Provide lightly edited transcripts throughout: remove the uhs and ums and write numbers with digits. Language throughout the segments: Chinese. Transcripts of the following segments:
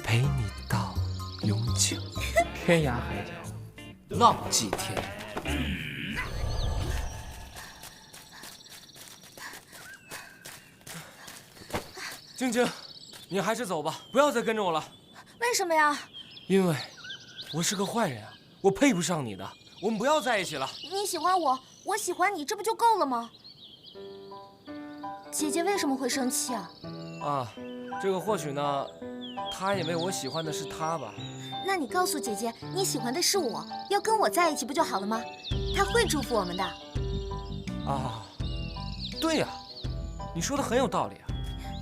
陪你到永久，天涯海角，浪迹天涯。晶晶，你还是走吧，不要再跟着我了。为什么呀？因为我是个坏人啊，我配不上你的。我们不要在一起了。你喜欢我，我喜欢你，这不就够了吗？姐姐为什么会生气啊？啊，这个或许呢，他也没有我喜欢的是他吧。那你告诉姐姐，你喜欢的是我，要跟我在一起不就好了吗？她会祝福我们的。啊，对呀，你说的很有道理啊。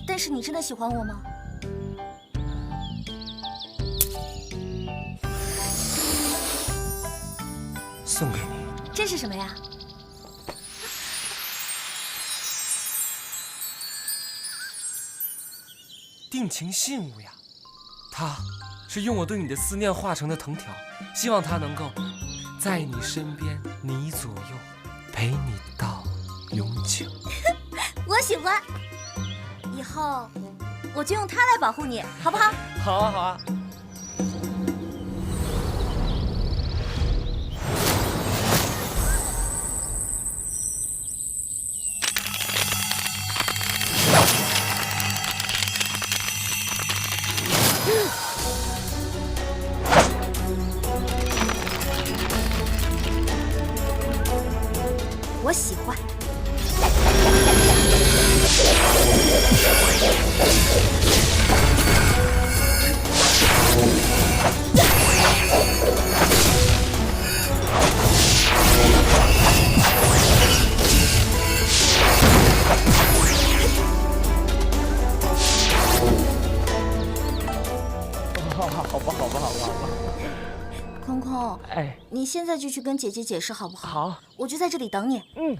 但是你真的喜欢我吗？送给你。这是什么呀？定情信物呀，它是用我对你的思念化成的藤条，希望它能够在你身边，你左右，陪你到永久。我喜欢，以后我就用它来保护你，好不好？好啊，好啊。我喜欢。好吧。空空，哎，你现在就去跟姐姐解释好不好？好，我就在这里等你。嗯。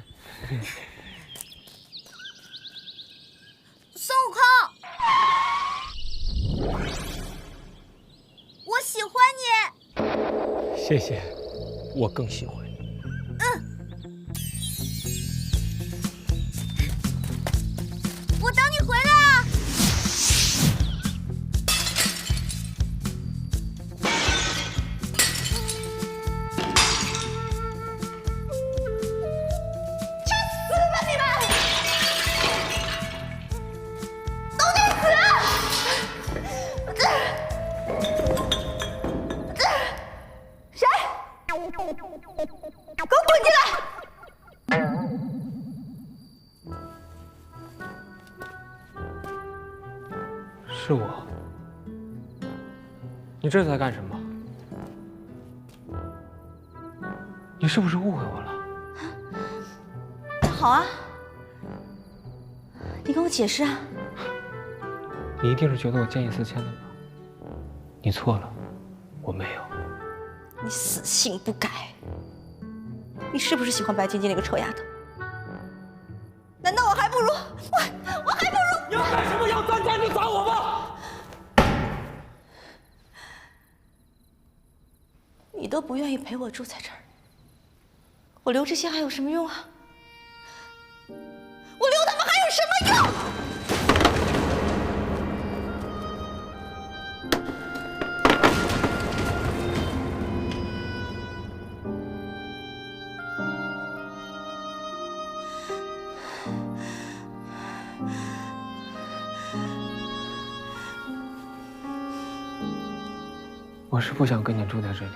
孙悟空，我喜欢你。谢谢，我更喜欢你。我等你回来啊！是我。你这是在干什么？你是不是误会我了？好啊，你跟我解释啊。你一定是觉得我见异思迁的吧？你错了，我没有。你死性不改，你是不是喜欢白晶晶那个臭丫头？难道我还不如我还不如？你要干什么？要钻天就砸我吧！你都不愿意陪我住在这儿，我留这些还有什么用啊？我留他们还有什么用？我是不想跟你住在这里，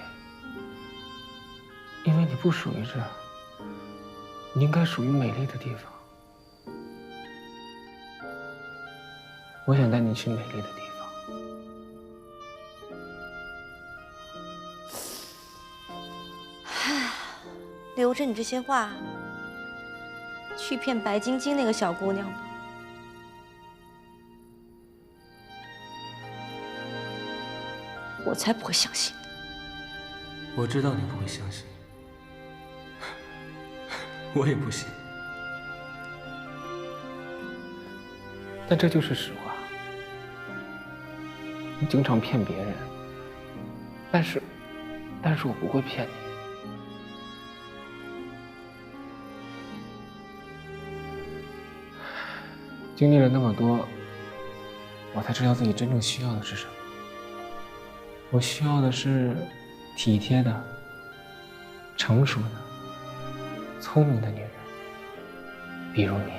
因为你不属于这儿，你应该属于美丽的地方。我想带你去美丽的地方。留着你这些话，去骗白晶晶那个小姑娘吧。我才不会相信呢。我知道你不会相信，我也不信。但这就是实话。你经常骗别人，但是我不会骗你。经历了那么多，我才知道自己真正需要的是什么。我需要的是体贴的、成熟的、聪明的女人，比如你。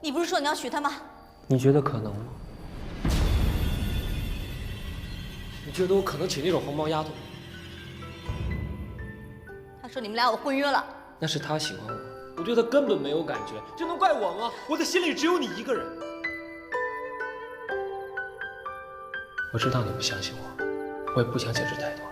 你不是说你要娶她吗？你觉得可能吗？你觉得我可能娶那种黄毛丫头？他说你们俩有婚约了。那是他喜欢我，我对他根本没有感觉，这能怪我吗？我的心里只有你一个人。我知道你不相信我，我也不想解释太多。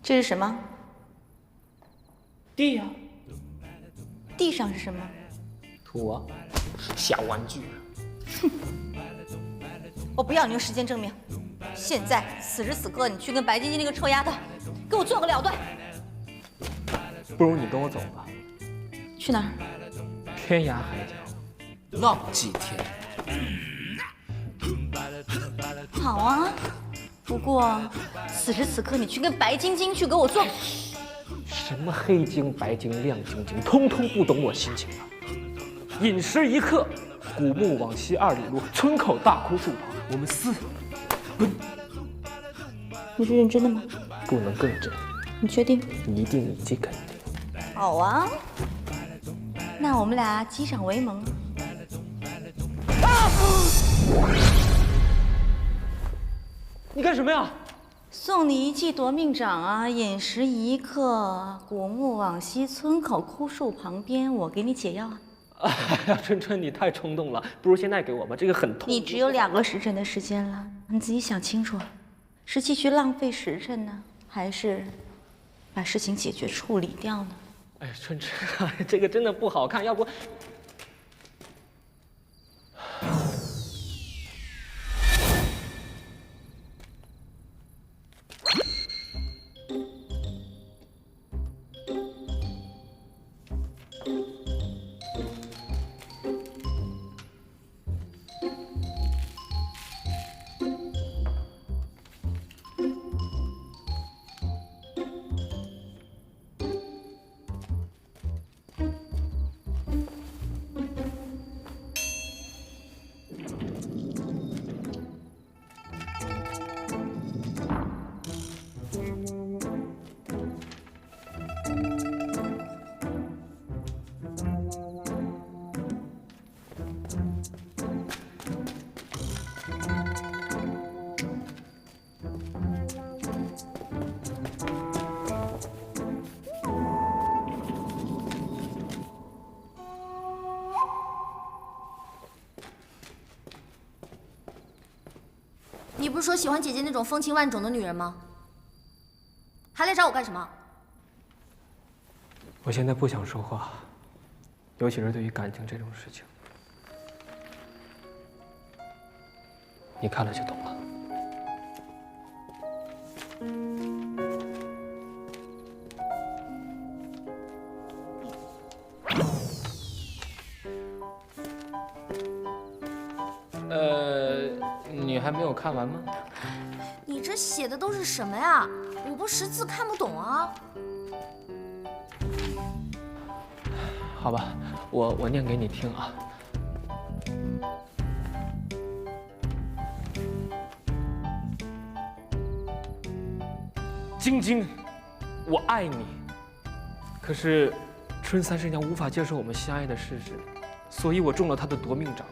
这是什么？地呀，地上是什么？土啊，小玩具。我不要你用时间证明，现在此时此刻，你去跟白晶晶那个臭丫头，给我做个了断。不如你跟我走吧，去哪儿？天涯海角，浪迹天涯。好啊，不过此时此刻，你去跟白晶晶去给我做。什么黑晶、白晶、亮晶晶，通通不懂我心情啊！饮食一刻，古墓往西2里路，村口大枯树旁，我们撕。你是认真的吗？不能更真，你确定？一定以及肯定。好啊，那我们俩击掌为盟。你干什么呀？送你一记夺命掌啊！饮食一刻，古墓往西，村口枯树旁边，我给你解药啊！哎呀，春春，你太冲动了，不如现在给我吧，这个很痛。你只有2个时辰的时间了，你自己想清楚，是继续浪费时辰呢，还是把事情解决处理掉呢？哎，春春，这个真的不好看，要不……你不是说喜欢姐姐那种风情万种的女人吗？还来找我干什么？我现在不想说话，尤其是对于感情这种事情，你看了就懂了。你还没有看完吗？你这写的都是什么呀？我不识字看不懂啊。好吧，我念给你听啊。晶晶，我爱你。可是春30娘无法接受我们相爱的事实，所以我中了她的夺命掌。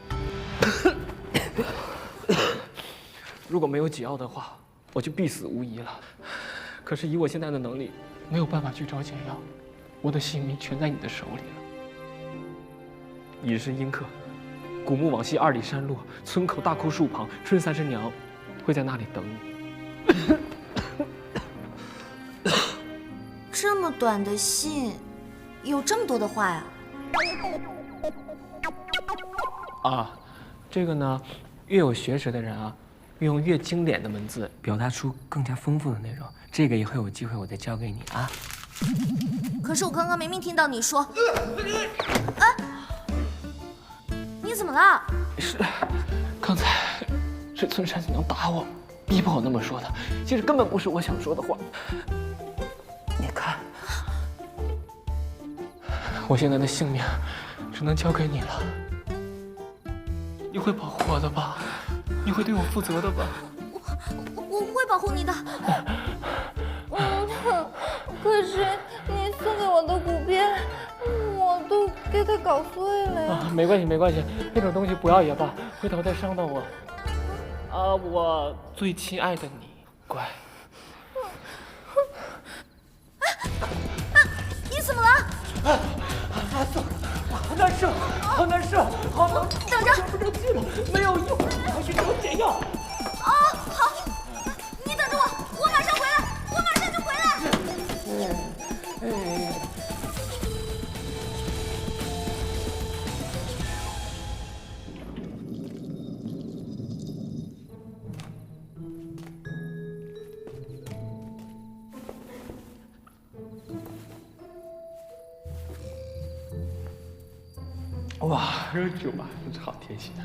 如果没有解药的话，我就必死无疑了。可是以我现在的能力，没有办法去找解药，我的性命全在你的手里了。饮食阴刻，古墓往西2里山路，村口大枯树旁，春30娘会在那里等你。这么短的信，有这么多的话呀？啊，这个呢，越有学识的人啊，用越经典的文字表达出更加丰富的内容。这个以后有机会我再教给你啊。可是我刚刚明明听到你说，哎，你怎么了？是，刚才是村山子娘打我，逼迫我那么说的，其实根本不是我想说的话。你看，我现在的性命只能交给你了，你会保护我的吧？你会对我负责的吧？我会保护你的。可是你送给我的骨片，我都给它搞碎了呀。没关系，没关系，那种东西不要也罢，回头再伤到我。啊，我最亲爱的你，乖。你怎么了？好难受，好难受，好难受，等着，不争气了，没有用，快去找解药。哦，好，你等着我，我马上回来，我马上就回来。哇，这酒吧真是好贴心啊！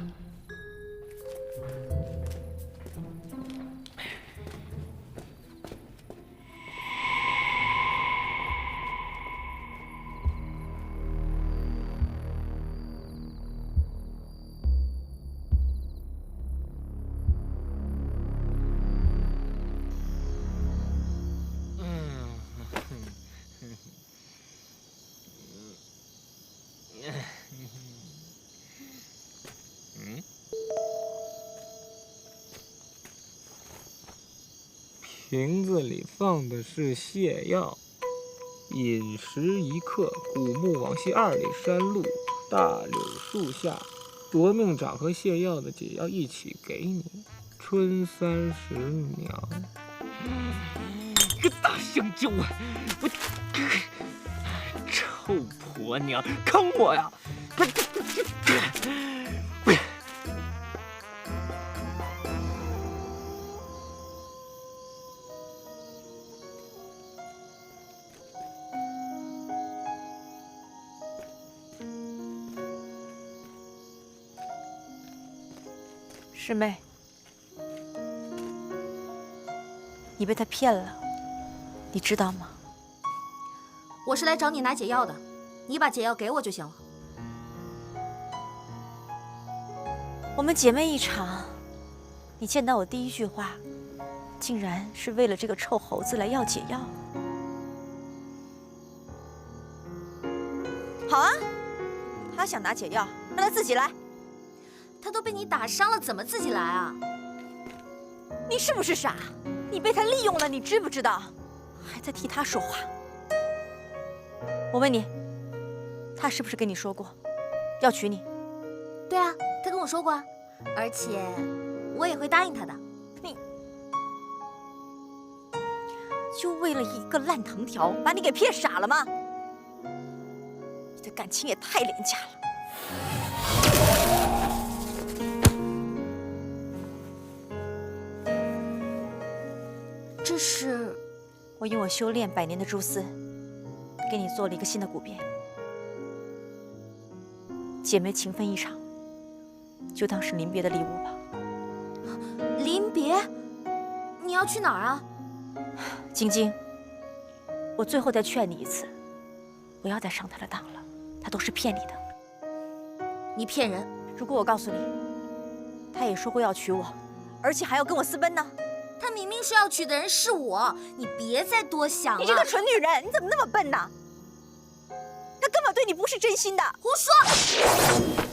瓶子里放的是泻药，饮食1克，古墓往西2里山路大柳树下，夺命掌和泻药的解药一起给你。春30秒。个大香蕉啊！我，臭婆娘，坑我呀！师妹，你被他骗了，你知道吗？我是来找你拿解药的，你把解药给我就行了。我们姐妹一场，你见到我第一句话，竟然是为了这个臭猴子来要解药。好啊，他想拿解药，让他自己来。他都被你打伤了，怎么自己来啊？你是不是傻？你被他利用了，你知不知道？还在替他说话。我问你，他是不是跟你说过要娶你？对啊，他跟我说过啊，而且我也会答应他的。你就为了一个烂藤条，把你给骗傻了吗？你的感情也太廉价了。这是我用我修炼100年的蛛丝，给你做了一个新的骨变。姐妹情分一场，就当是临别的礼物吧。临别？你要去哪儿啊？晶晶，我最后再劝你一次，不要再上他的当了，他都是骗你的。你骗人！如果我告诉你，他也说过要娶我，而且还要跟我私奔呢？他明明说要娶的人是我，你别再多想了。你这个蠢女人，你怎么那么笨呢？他根本对你不是真心的。胡说！